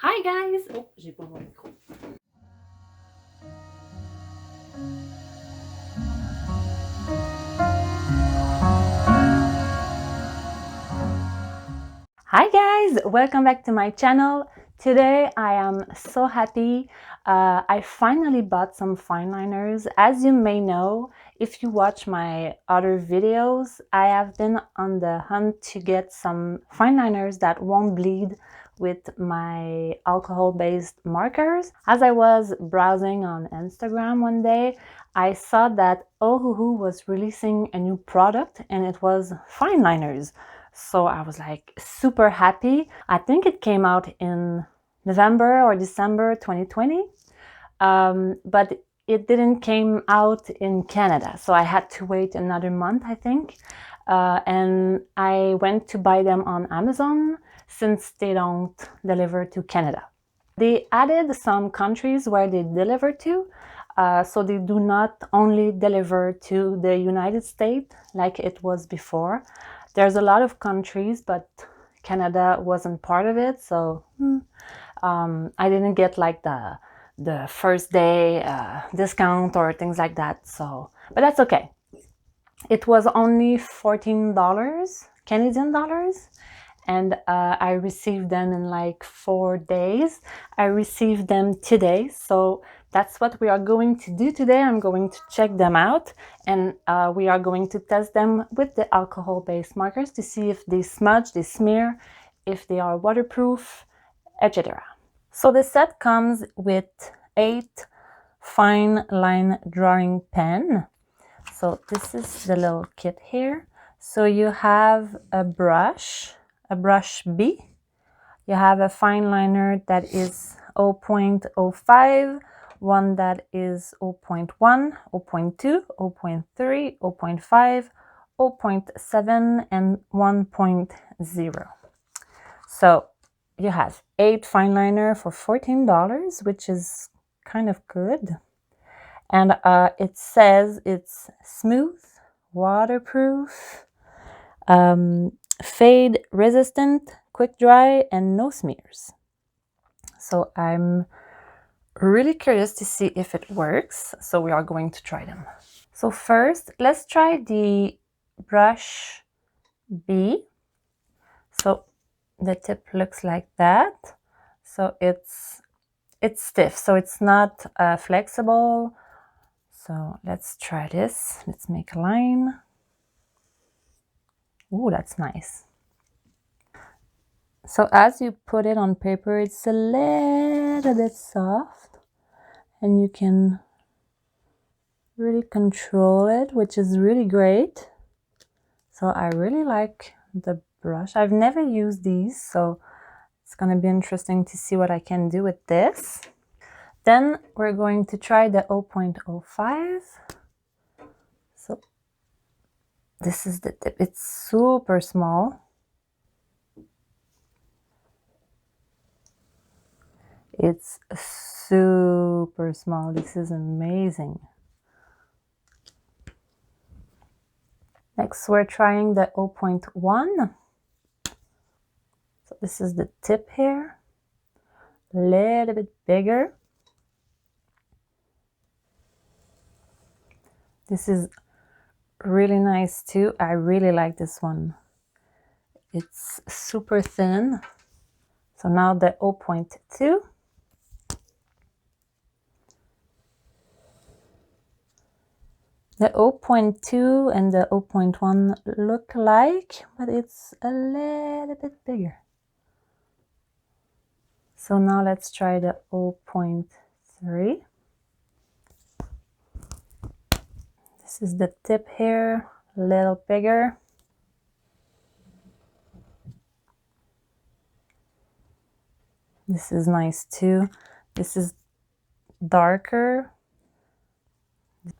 Hi guys! Oh, j'ai pas mon micro. Hi guys! Welcome back to my channel. Today I am so happy. I finally bought some fine liners. As you may know, if you watch my other videos, I have been on the hunt to get some fine liners that won't bleed with my alcohol-based markers. As I was browsing on Instagram one day, I saw that Ohuhu was releasing a new product and it was fine liners. So I was like super happy. I think it came out in November or December 2020, but it didn't came out in Canada. So I had to wait another month, I think. And I went to buy them on Amazon since they don't deliver to Canada. They added some countries where they deliver to. So they do not only deliver to the United States like it was before. There's a lot of countries, but Canada wasn't part of it. So I didn't get like the first day discount or things like that. So, but that's okay. It was only $14 Canadian dollars. And I received them in like 4 days. I received them today, so that's what we are going to do today. I'm going to check them out, and we are going to test them with the alcohol-based markers to see if they smudge, they smear, if they are waterproof, etc. So the set comes with 8 fine line drawing pen. So this is the little kit here. So you have a brush B. You have a fine liner that is 0.05, one that is 0.1, 0.2, 0.3, 0.5, 0.7, and 1.0. So you have 8 fine liner for $14, which is kind of good. And it says it's smooth, waterproof, fade resistant, quick dry, and no smears. So I'm really curious to see if it works. So we are going to try them. So first, let's try the brush B. So the tip looks like that. So it's stiff, so it's not flexible. So let's try this. Let's make a line. Ooh, that's nice. So as you put it on paper, it's a little bit soft and you can really control it, which is really great. So I really like the brush. I've never used these, so it's going to be interesting to see what I can do with this. Then we're going to try the 0.05. So this is the tip. It's super small. It's super small. This is amazing. Next, we're trying the 0.1. So this is the tip here. A little bit bigger. This is really nice too. I really like this one. It's super thin. So now the 0.2. The 0.2 and the 0.1 look alike, but it's a little bit bigger. So now let's try the 0.3. This is the tip here, a little bigger. This is nice too. This is darker.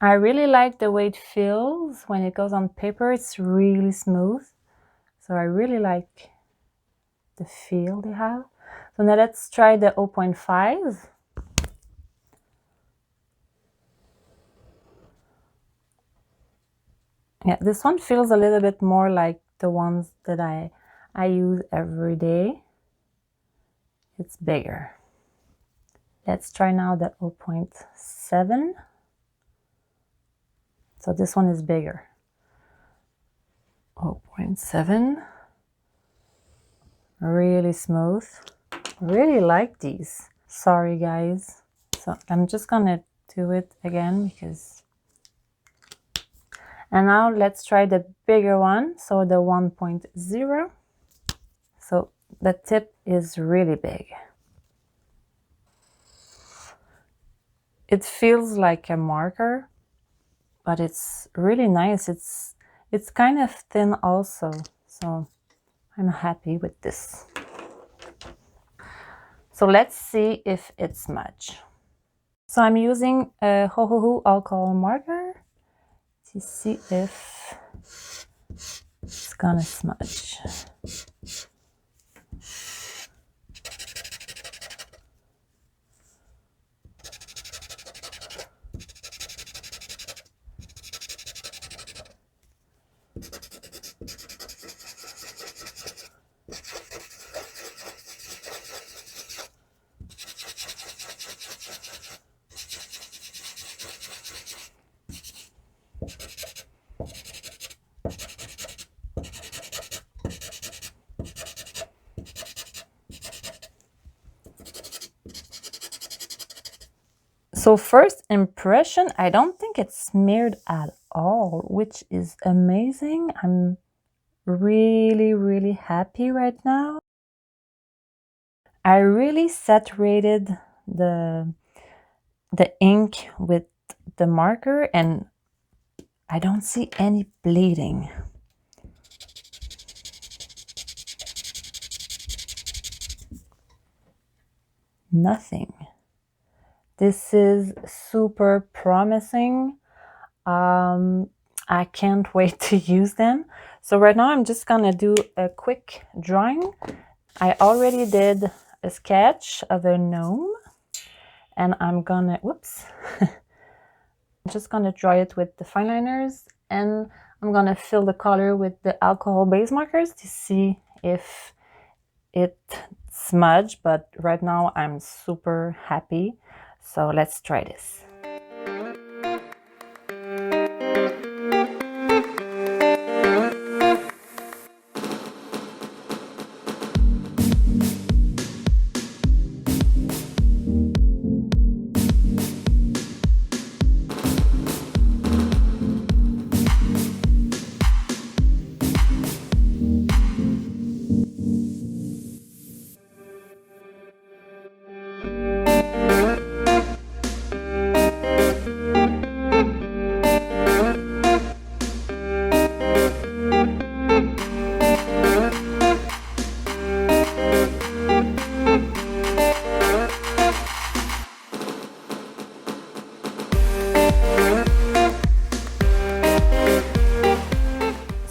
I really like the way it feels when it goes on paper. It's really smooth. So I really like the feel they have. So now let's try the 0.5. Yeah, this one feels a little bit more like the ones that I use every day. it's bigger. Let's try now the 0.7. So this one is bigger. 0.7. Really smooth. Really like these. Sorry guys. So I'm just gonna do it again because... And now let's try the bigger one, so the 1.0. So the tip is really big. It feels like a marker, but it's really nice. It's kind of thin also, so I'm happy with this. So let's see if it smudges. So I'm using a Ohuhu alcohol marker to see if it's gonna smudge. So first impression, I don't think it's smeared at all, which is amazing. I'm really happy right now. I really saturated the ink with the marker and I don't see any bleeding. Nothing. This is super promising. I can't wait to use them. So right now I'm just gonna do a quick drawing. I already did a sketch of a gnome and I'm gonna, whoops. I'm just gonna draw it with the fine liners and I'm gonna fill the color with the alcohol base markers to see if it smudged, but right now I'm super happy. So let's try this.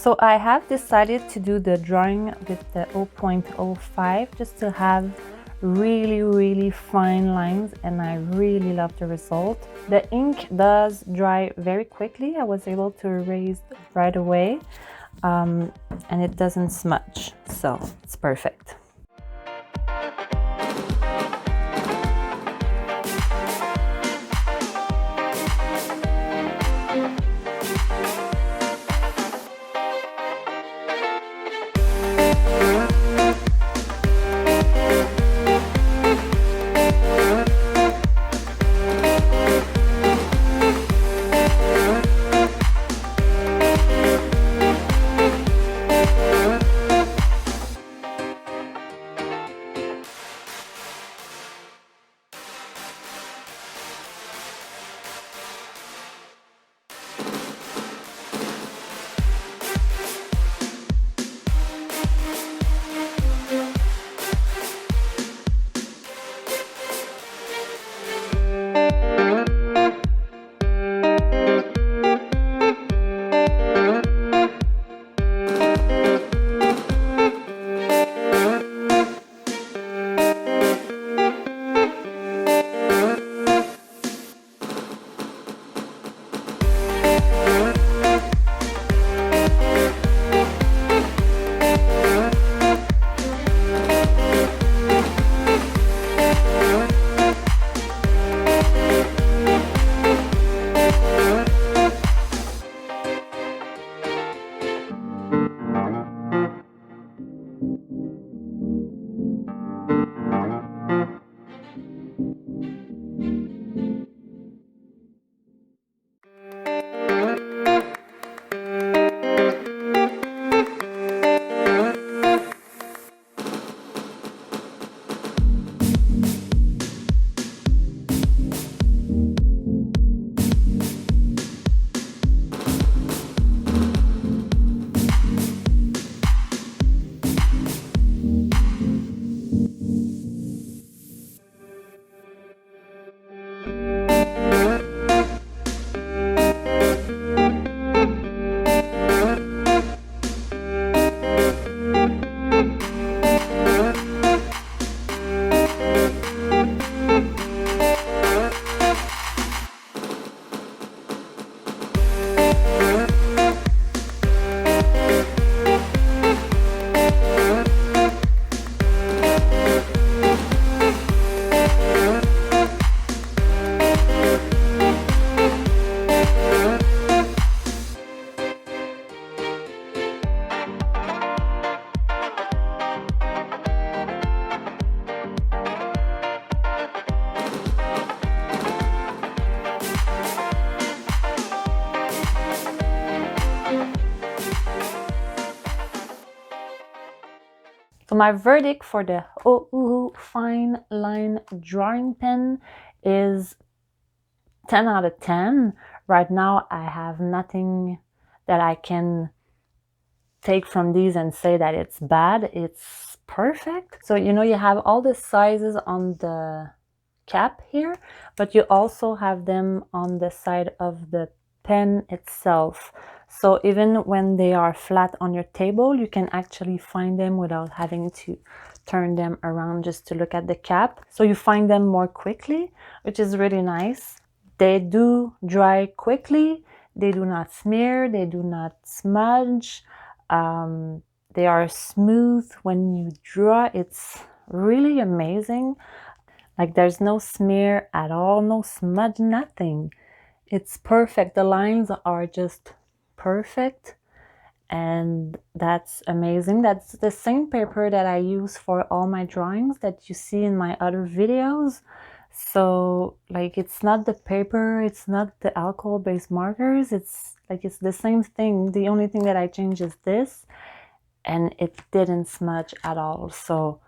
So I have decided to do the drawing with the 0.05 just to have really fine lines, and I really love the result. The ink does dry very quickly. I was able to erase right away and it doesn't smudge, so it's perfect. So my verdict for the Ohuhu Fine Line Drawing Pen is 10 out of 10. Right now I have nothing that I can take from these and say that it's bad. It's perfect. So you know, you have all the sizes on the cap here, but you also have them on the side of the pen itself. So even when they are flat on your table, you can actually find them without having to turn them around just to look at the cap. So you find them more quickly, which is really nice. They do dry quickly. They do not smear. They do not smudge. They are smooth when you draw. It's really amazing. Like there's no smear at all, no smudge, nothing. It's perfect. The lines are just perfect, and that's amazing. That's the same paper that I use for all my drawings that you see in my other videos. So like it's not the paper, it's not the alcohol-based markers, it's like it's the same thing. The only thing that I changed is this, and it didn't smudge at all. So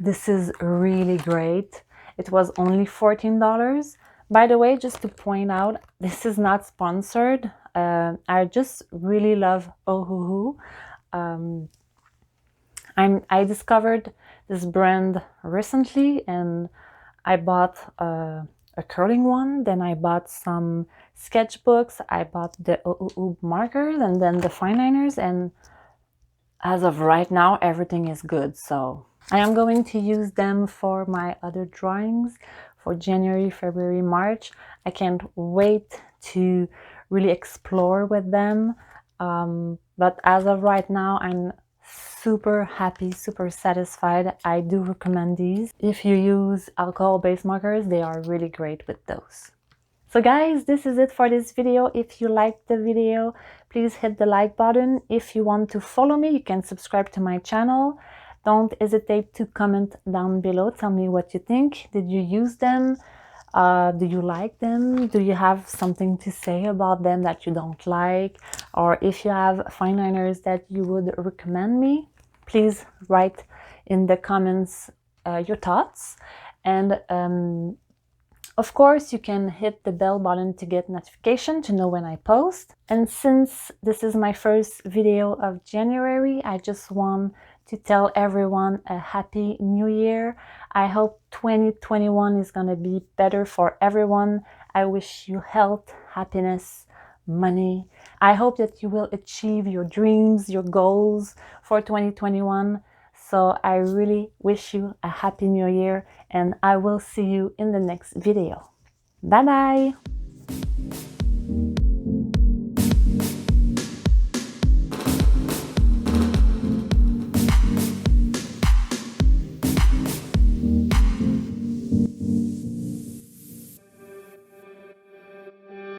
this is really great. It was only $14. By the way, just to point out, this is not sponsored. I just really love Ohuhu. I discovered this brand recently, and I bought a curling one. Then I bought some sketchbooks. I bought the Ohuhu markers and then the fine liners. And as of right now, everything is good. So I am going to use them for my other drawings for January, February, March. I can't wait to really explore with them. But as of right now, I'm super happy, super satisfied. I do recommend these. If you use alcohol-based markers, they are really great with those. So guys, this is it for this video. If you liked the video, please hit the like button. If you want to follow me, you can subscribe to my channel. Don't hesitate to comment down below. Tell me what you think. Did you use them? Do you like them? Do you have something to say about them that you don't like? Or if you have fine liners that you would recommend me, please write in the comments your thoughts. And of course, you can hit the bell button to get notification to know when I post. And since this is my first video of January, I just want to tell everyone a happy new year. I hope 2021 is gonna be better for everyone. I wish you health, happiness, money. I hope that you will achieve your dreams, your goals for 2021. So I really wish you a happy new year, and I will see you in the next video. Bye bye!